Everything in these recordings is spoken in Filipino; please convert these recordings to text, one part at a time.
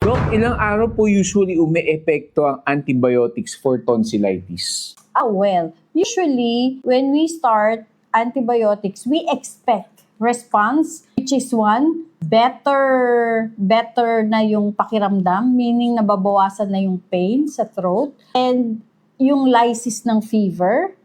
Dok, ilang araw po usually ume-epekto ang antibiotics for tonsillitis? Well, usually, when we start antibiotics, we expect response, which is one, better na yung pakiramdam, meaning nababawasan na yung pain sa throat, and yung lysis ng fever,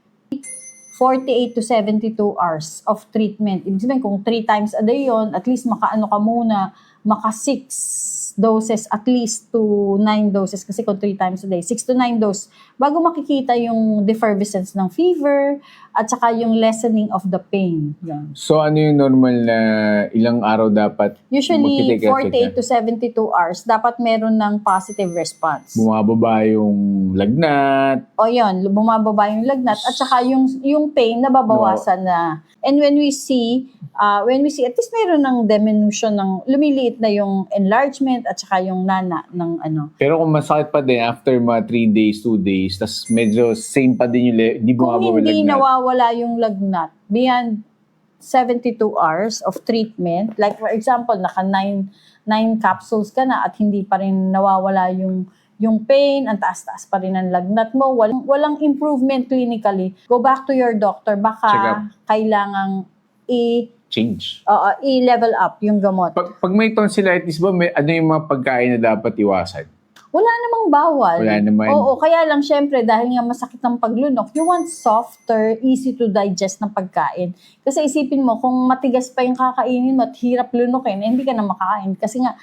48 to 72 hours of treatment. Ibig sabihin, kung 3 times a day yon, at least maka-ano ka muna, maka 6 doses, at least to 9 doses, kasi kung 3 times a day, 6 to 9 doses, bago makikita yung defervescence ng fever, at saka yung lessening of the pain. Yan. So ano yung normal na ilang araw dapat Usually, magti-take effect 48 to 72 hours, dapat meron ng positive response. Bumababa yung lagnat. O yun, bumababa yung lagnat, at saka yung pain nababawasan na. And when we see, at least meron ng diminution ng, lumiliit na yung enlargement at saka yung nana ng ano. Pero kung masakit pa din after mga 3 days, 2 days, tas medyo same pa din yung hindi Kung bumababa yung hindi lagnat. nawawala yung lagnat, beyond 72 hours of treatment, like for example, naka 9 capsules ka na at hindi pa rin nawawala yung pain, ang taas-taas pa rin ang lagnat mo, walang improvement clinically, go back to your doctor. Baka kailangang Change. i-level up yung gamot. Pag may tonsillitis ba, ano yung mga pagkain na dapat iwasan? Wala namang bawal. Wala naman. Oo, kaya lang syempre, dahil nga masakit ang paglunok, you want softer, easy to digest na pagkain. Kasi isipin mo, kung matigas pa yung kakainin mo at hirap lunukin, hindi ka na makakain. Kasi nga,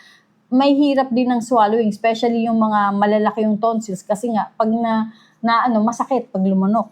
may hirap din ng swallowing, especially yung mga malalaki yung tonsils. Kasi nga, pag masakit pag lumunok.